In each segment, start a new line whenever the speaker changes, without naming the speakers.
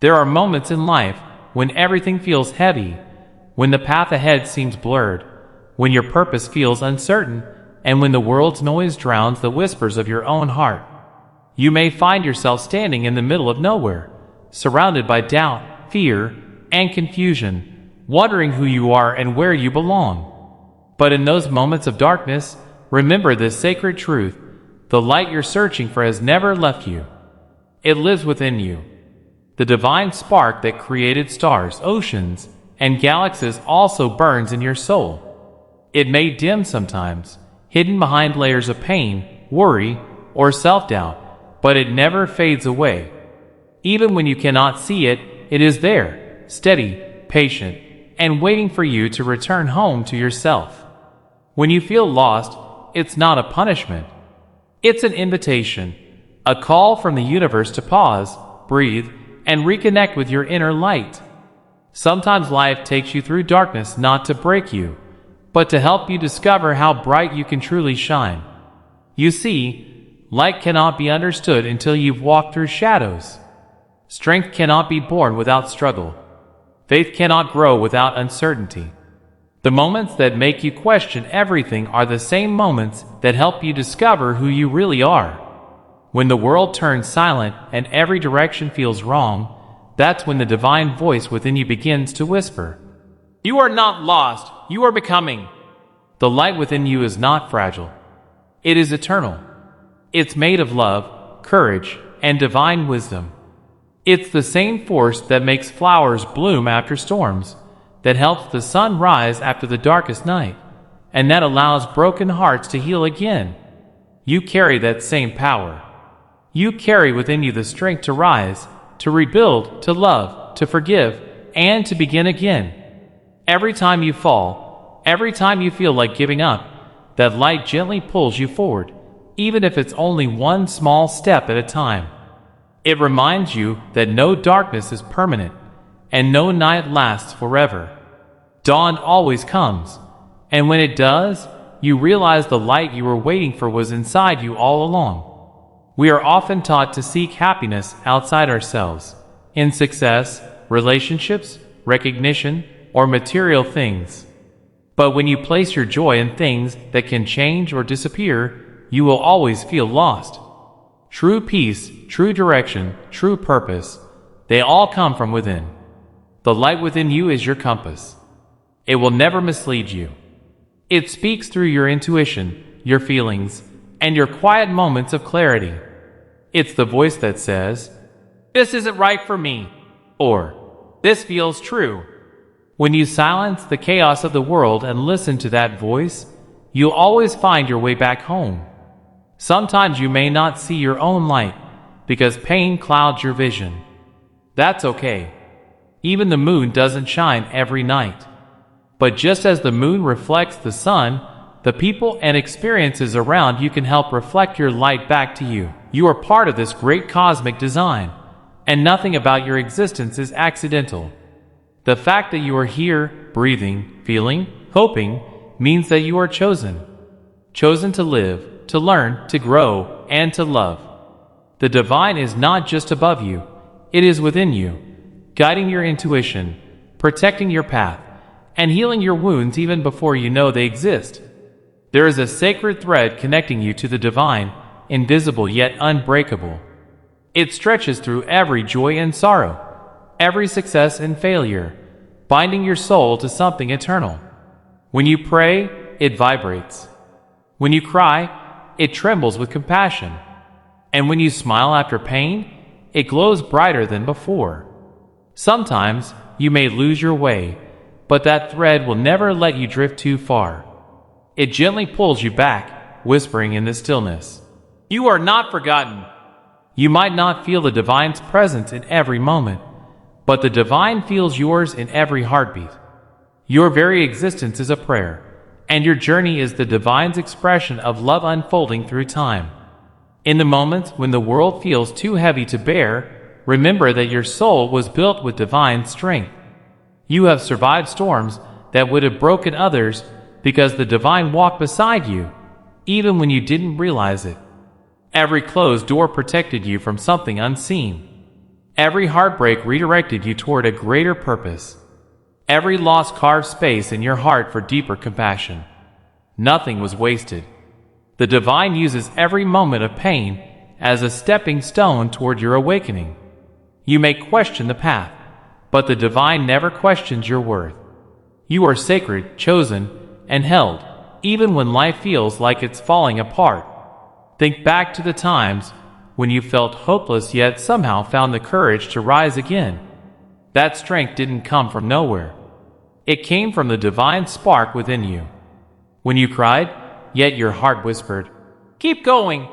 There are moments in life when everything feels heavy, when the path ahead seems blurred, when your purpose feels uncertain, and when the world's noise drowns the whispers of your own heart. You may find yourself standing in the middle of nowhere, surrounded by doubt, fear, and confusion, wondering who you are and where you belong. But in those moments of darkness, remember this sacred truth: the light you're searching for has never left you. It lives within you. The divine spark that created stars, oceans, and galaxies also burns in your soul. It may dim sometimes, hidden behind layers of pain, worry, or self-doubt, but it never fades away. Even when you cannot see it, it is there, steady, patient, and waiting for you to return home to yourself. When you feel lost, it's not a punishment. It's an invitation, a call from the universe to pause, breathe, and reconnect with your inner light. Sometimes life takes you through darkness not to break you, but to help you discover how bright you can truly shine. You see, light cannot be understood until you've walked through shadows. Strength cannot be born without struggle. Faith cannot grow without uncertainty. The moments that make you question everything are the same moments that help you discover who you really are. When the world turns silent and every direction feels wrong, that's when the divine voice within you begins to whisper, "You are not lost, you are becoming." The light within you is not fragile. It is eternal. It's made of love, courage, and divine wisdom. It's the same force that makes flowers bloom after storms, that helps the sun rise after the darkest night, and that allows broken hearts to heal again. You carry that same power. You carry within you the strength to rise, to rebuild, to love, to forgive, and to begin again. Every time you fall, every time you feel like giving up, that light gently pulls you forward, even if it's only one small step at a time. It reminds you that no darkness is permanent, and no night lasts forever. Dawn always comes, and when it does, you realize the light you were waiting for was inside you all along. We are often taught to seek happiness outside ourselves, in success, relationships, recognition, or material things. But when you place your joy in things that can change or disappear, you will always feel lost. True peace, true direction, true purpose, they all come from within. The light within you is your compass. It will never mislead you. It speaks through your intuition, your feelings, and your quiet moments of clarity. It's the voice that says, "This isn't right for me," or "This feels true." When you silence the chaos of the world and listen to that voice, you'll always find your way back home. Sometimes you may not see your own light because pain clouds your vision. That's okay. Even the moon doesn't shine every night. But just as the moon reflects the sun, the people and experiences around you can help reflect your light back to you. You are part of this great cosmic design, and nothing about your existence is accidental. The fact that you are here, breathing, feeling, hoping, means that you are chosen. Chosen to live, to learn, to grow, and to love. The divine is not just above you, it is within you, guiding your intuition, protecting your path, and healing your wounds even before you know they exist. There is a sacred thread connecting you to the divine, invisible yet unbreakable. It stretches through every joy and sorrow, every success and failure, binding your soul to something eternal. When you pray, it vibrates. When you cry, it trembles with compassion. And when you smile after pain, it glows brighter than before. Sometimes you may lose your way, but that thread will never let you drift too far. It gently pulls you back, whispering in the stillness, "You are not forgotten." You might not feel the divine's presence in every moment, but the divine feels yours in every heartbeat. Your very existence is a prayer, and your journey is the divine's expression of love unfolding through time. In the moments when the world feels too heavy to bear, remember that your soul was built with divine strength. You have survived storms that would have broken others because the divine walked beside you, even when you didn't realize it. Every closed door protected you from something unseen. Every heartbreak redirected you toward a greater purpose. Every loss carved space in your heart for deeper compassion. Nothing was wasted. The divine uses every moment of pain as a stepping stone toward your awakening. You may question the path, but the divine never questions your worth. You are sacred, chosen, and held, even when life feels like it's falling apart. Think back to the times when you felt hopeless yet somehow found the courage to rise again. That strength didn't come from nowhere. It came from the divine spark within you. When you cried, yet your heart whispered, "Keep going,"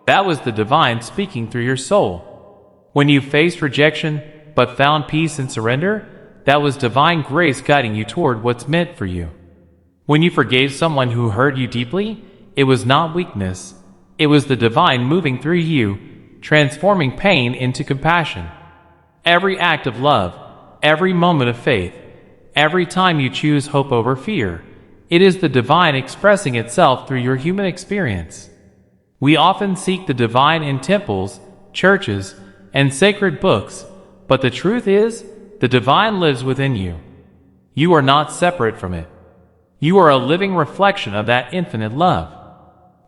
that was the divine speaking through your soul. When you faced rejection but found peace and surrender, that was divine grace guiding you toward what's meant for you. When you forgave someone who hurt you deeply, it was not weakness. It was the divine moving through you, transforming pain into compassion. Every act of love, every moment of faith, every time you choose hope over fear, it is the divine expressing itself through your human experience. We often seek the divine in temples, churches, and sacred books, but the truth is, the divine lives within you. You are not separate from it. You are a living reflection of that infinite love.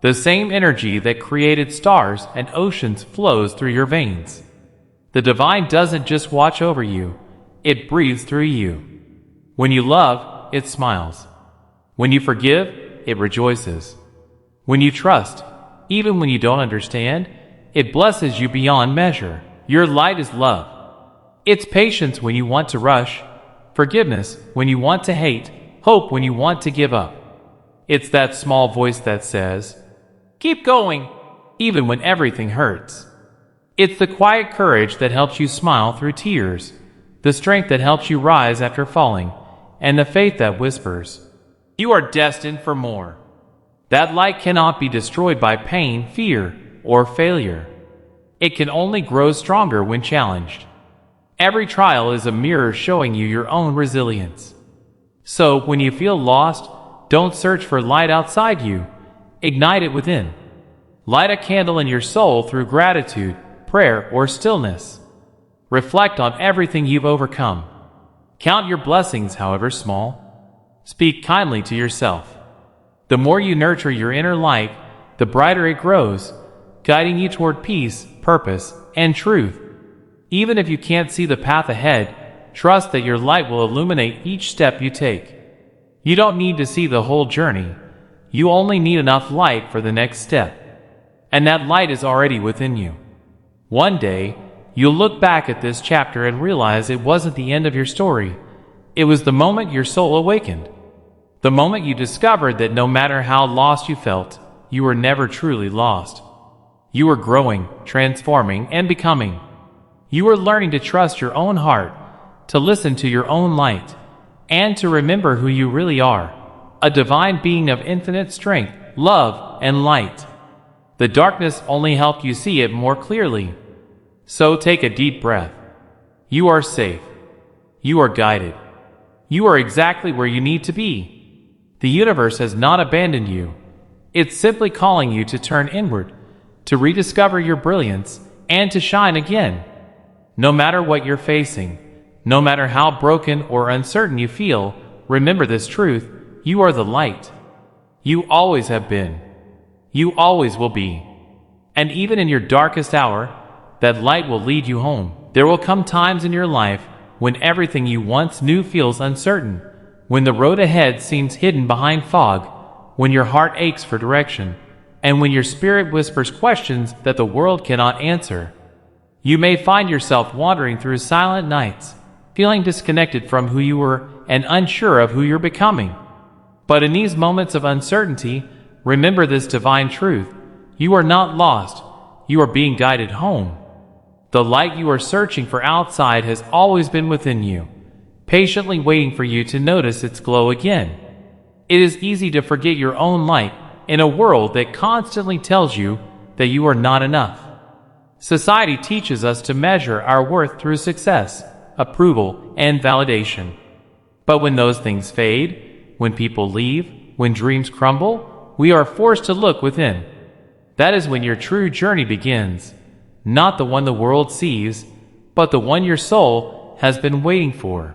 The same energy that created stars and oceans flows through your veins. The divine doesn't just watch over you, it breathes through you. When you love, it smiles. When you forgive, it rejoices. When you trust, even when you don't understand, it blesses you beyond measure. Your light is love. It's patience when you want to rush, forgiveness when you want to hate, hope when you want to give up. It's that small voice that says, "Keep going," even when everything hurts. It's the quiet courage that helps you smile through tears, the strength that helps you rise after falling, and the faith that whispers, "You are destined for more." That light cannot be destroyed by pain, fear, or failure. It can only grow stronger when challenged. Every trial is a mirror showing you your own resilience. So, when you feel lost, don't search for light outside you. Ignite it within. Light a candle in your soul through gratitude, prayer, or stillness. Reflect on everything you've overcome. Count your blessings, however small. Speak kindly to yourself. The more you nurture your inner light, the brighter it grows, guiding you toward peace, purpose, and truth. Even if you can't see the path ahead, trust that your light will illuminate each step you take. You don't need to see the whole journey. You only need enough light for the next step. And that light is already within you. One day, you'll look back at this chapter and realize it wasn't the end of your story. It was the moment your soul awakened. The moment you discovered that no matter how lost you felt, you were never truly lost. You were growing, transforming, and becoming. You were learning to trust your own heart, to listen to your own light, and to remember who you really are, a divine being of infinite strength, love, and light. The darkness only helped you see it more clearly. So take a deep breath. You are safe. You are guided. You are exactly where you need to be. The universe has not abandoned you. It's simply calling you to turn inward, to rediscover your brilliance, and to shine again. No matter what you're facing, no matter how broken or uncertain you feel, remember this truth: you are the light. You always have been. You always will be. And even in your darkest hour, that light will lead you home. There will come times in your life when everything you once knew feels uncertain, when the road ahead seems hidden behind fog, when your heart aches for direction, and when your spirit whispers questions that the world cannot answer. You may find yourself wandering through silent nights, feeling disconnected from who you were and unsure of who you're becoming. But in these moments of uncertainty, remember this divine truth: you are not lost, you are being guided home. The light you are searching for outside has always been within you, patiently waiting for you to notice its glow again. It is easy to forget your own light in a world that constantly tells you that you are not enough. Society teaches us to measure our worth through success, approval, and validation. But when those things fade, when people leave, when dreams crumble, we are forced to look within. That is when your true journey begins, not the one the world sees, but the one your soul has been waiting for.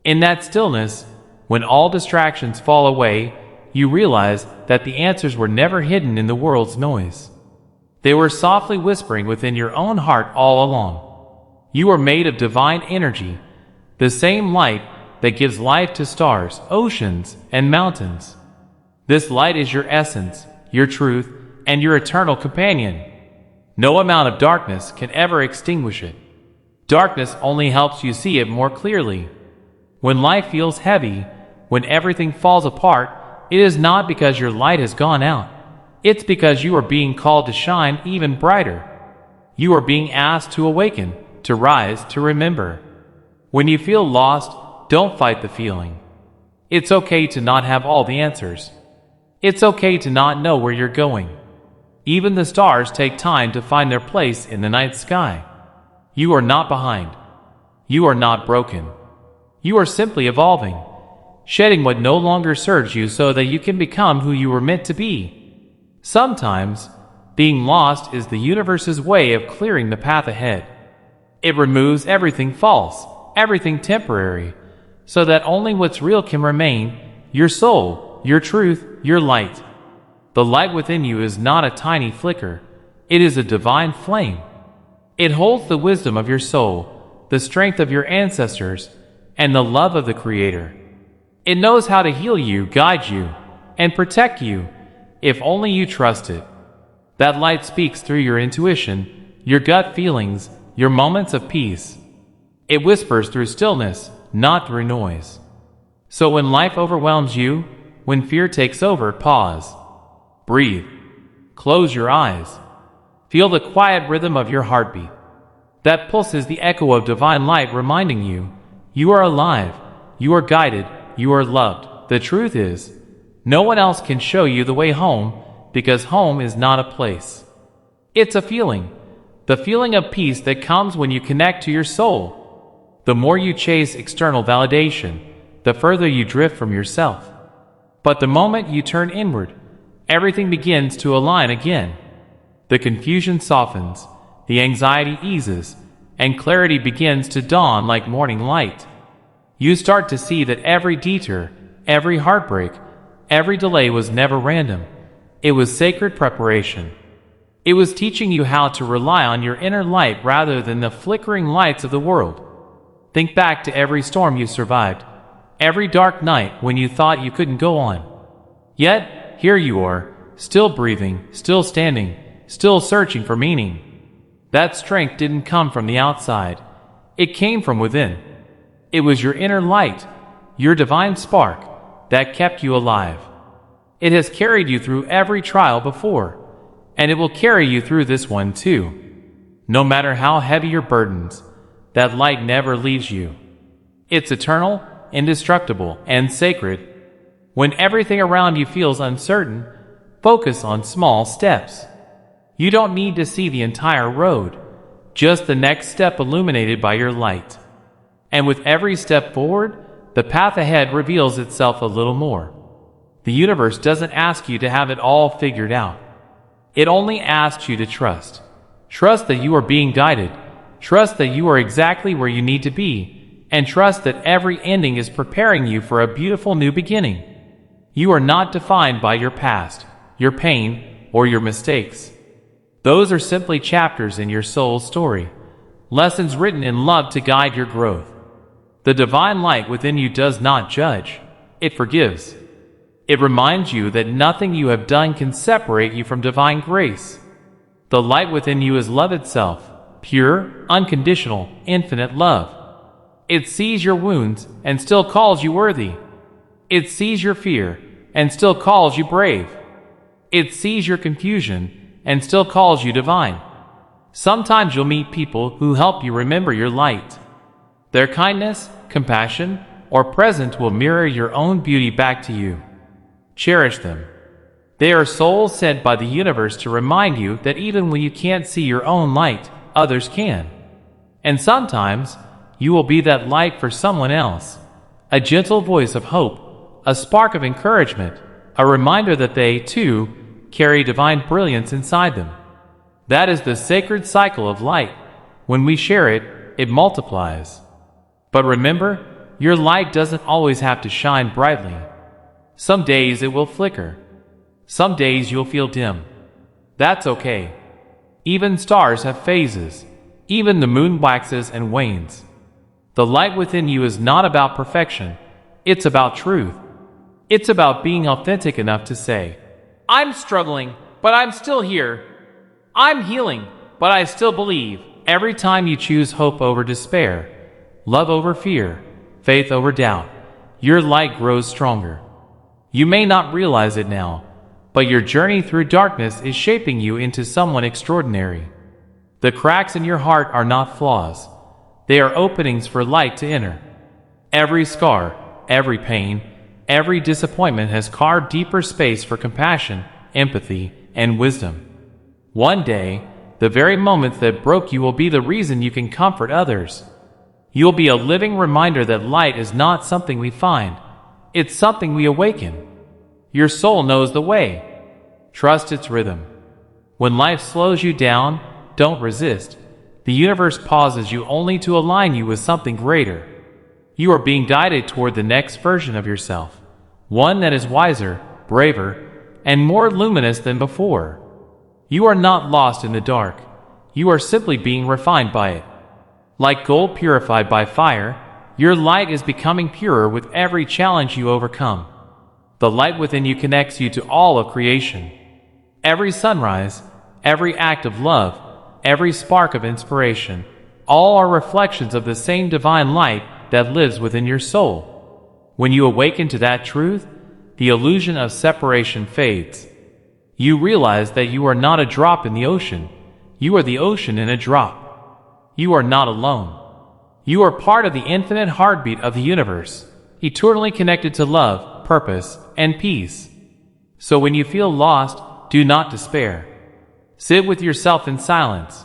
In that stillness, when all distractions fall away, you realize that the answers were never hidden in the world's noise. They were softly whispering within your own heart all along. You are made of divine energy, the same light that gives life to stars, oceans, and mountains. This light is your essence, your truth, and your eternal companion. No amount of darkness can ever extinguish it. Darkness only helps you see it more clearly. When life feels heavy, when everything falls apart, it is not because your light has gone out. It's because you are being called to shine even brighter. You are being asked to awaken, to rise, to remember. When you feel lost, don't fight the feeling. It's okay to not have all the answers. It's okay to not know where you're going. Even the stars take time to find their place in the night sky. You are not behind. You are not broken. You are simply evolving, shedding what no longer serves you so that you can become who you were meant to be. Sometimes, being lost is the universe's way of clearing the path ahead. It removes everything false, everything temporary, so that only what's real can remain: your soul, your truth, your light. The light within you is not a tiny flicker. It is a divine flame. It holds the wisdom of your soul, the strength of your ancestors, and the love of the Creator. It knows how to heal you, guide you, and protect you, if only you trust it. That light speaks through your intuition, your gut feelings, your moments of peace. It whispers through stillness, not through noise. So when life overwhelms you, when fear takes over, pause. Breathe. Close your eyes. Feel the quiet rhythm of your heartbeat. That pulse is the echo of divine light reminding you, you are alive, you are guided, you are loved. The truth is, no one else can show you the way home, because home is not a place. It's a feeling, the feeling of peace that comes when you connect to your soul. The more you chase external validation, the further you drift from yourself. But the moment you turn inward, everything begins to align again. The confusion softens, the anxiety eases, and clarity begins to dawn like morning light. You start to see that every detour, every heartbreak, every delay was never random. It was sacred preparation. It was teaching you how to rely on your inner light rather than the flickering lights of the world. Think back to every storm you survived, every dark night when you thought you couldn't go on. Yet, here you are, still breathing, still standing, still searching for meaning. That strength didn't come from the outside. It came from within. It was your inner light, your divine spark, that kept you alive. It has carried you through every trial before, and it will carry you through this one too. No matter how heavy your burdens, that light never leaves you. It's eternal, indestructible, and sacred. When everything around you feels uncertain, focus on small steps. You don't need to see the entire road, just the next step illuminated by your light. And with every step forward, the path ahead reveals itself a little more. The universe doesn't ask you to have it all figured out. It only asks you to trust. Trust that you are being guided. Trust that you are exactly where you need to be. And trust that every ending is preparing you for a beautiful new beginning. You are not defined by your past, your pain, or your mistakes. Those are simply chapters in your soul's story, lessons written in love to guide your growth. The divine light within you does not judge. It forgives. It reminds you that nothing you have done can separate you from divine grace. The light within you is love itself, pure, unconditional, infinite love. It sees your wounds and still calls you worthy. It sees your fear and still calls you brave. It sees your confusion and still calls you divine. Sometimes you'll meet people who help you remember your light. Their kindness, compassion, or presence will mirror your own beauty back to you. Cherish them. They are souls sent by the universe to remind you that even when you can't see your own light, others can. And sometimes, you will be that light for someone else. A gentle voice of hope, a spark of encouragement, a reminder that they, too, carry divine brilliance inside them. That is the sacred cycle of light. When we share it, it multiplies. But remember, your light doesn't always have to shine brightly. Some days it will flicker. Some days you'll feel dim. That's okay. Even stars have phases. Even the moon waxes and wanes. The light within you is not about perfection. It's about truth. It's about being authentic enough to say, I'm struggling, but I'm still here. I'm healing, but I still believe. Every time you choose hope over despair, love over fear, faith over doubt, your light grows stronger. You may not realize it now, but your journey through darkness is shaping you into someone extraordinary. The cracks in your heart are not flaws. They are openings for light to enter. Every scar, every pain, every disappointment has carved deeper space for compassion, empathy, and wisdom. One day, the very moments that broke you will be the reason you can comfort others. You'll be a living reminder that light is not something we find. It's something we awaken. Your soul knows the way. Trust its rhythm. When life slows you down, don't resist. The universe pauses you only to align you with something greater. You are being guided toward the next version of yourself, one that is wiser, braver, and more luminous than before. You are not lost in the dark. You are simply being refined by it. Like gold purified by fire, your light is becoming purer with every challenge you overcome. The light within you connects you to all of creation. Every sunrise, every act of love, every spark of inspiration, all are reflections of the same divine light that lives within your soul. When you awaken to that truth, the illusion of separation fades. You realize that you are not a drop in the ocean. You are the ocean in a drop. You are not alone. You are part of the infinite heartbeat of the universe, eternally connected to love, purpose, and peace. So when you feel lost, do not despair. Sit with yourself in silence.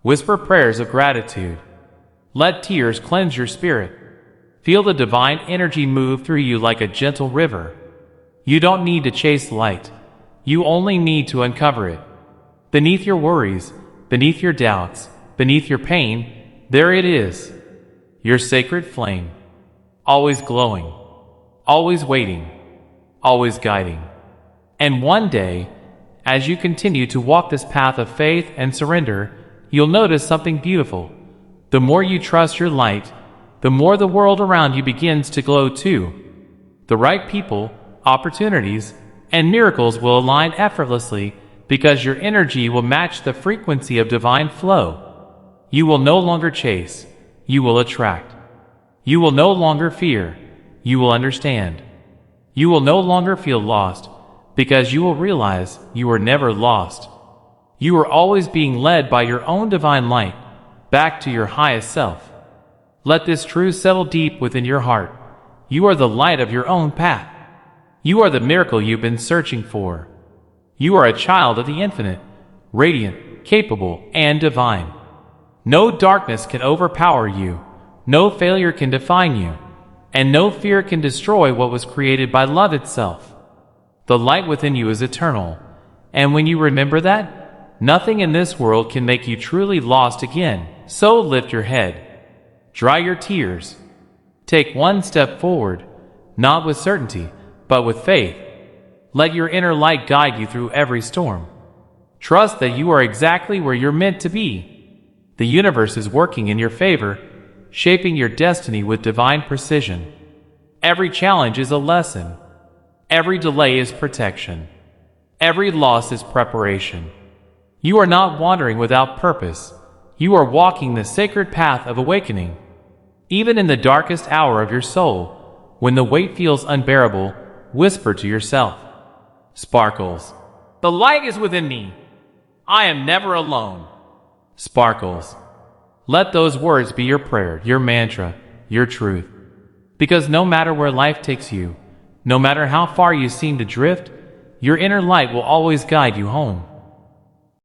Whisper prayers of gratitude. Let tears cleanse your spirit. Feel the divine energy move through you like a gentle river. You don't need to chase light. You only need to uncover it. Beneath your worries, beneath your doubts, beneath your pain, there it is. Your sacred flame. Always glowing. Always waiting. Always guiding. And one day, as you continue to walk this path of faith and surrender, you'll notice something beautiful. The more you trust your light, the more the world around you begins to glow too. The right people, opportunities, and miracles will align effortlessly because your energy will match the frequency of divine flow. You will no longer chase. You will attract. You will no longer fear. You will understand. You will no longer feel lost because you will realize you were never lost. You are always being led by your own divine light back to your highest self. Let this truth settle deep within your heart. You are the light of your own path. You are the miracle you've been searching for. You are a child of the infinite, radiant, capable, and divine. No darkness can overpower you. No failure can define you. And no fear can destroy what was created by love itself. The light within you is eternal. And when you remember that, nothing in this world can make you truly lost again. So lift your head. Dry your tears. Take one step forward, not with certainty, but with faith. Let your inner light guide you through every storm. Trust that you are exactly where you're meant to be. The universe is working in your favor, shaping your destiny with divine precision. Every challenge is a lesson. Every delay is protection. Every loss is preparation. You are not wandering without purpose. You are walking the sacred path of awakening. Even in the darkest hour of your soul, when the weight feels unbearable, whisper to yourself, Sparkles. The light is within me. I am never alone. Sparkles. Let those words be your prayer, your mantra, your truth. Because no matter where life takes you, no matter how far you seem to drift, your inner light will always guide you home.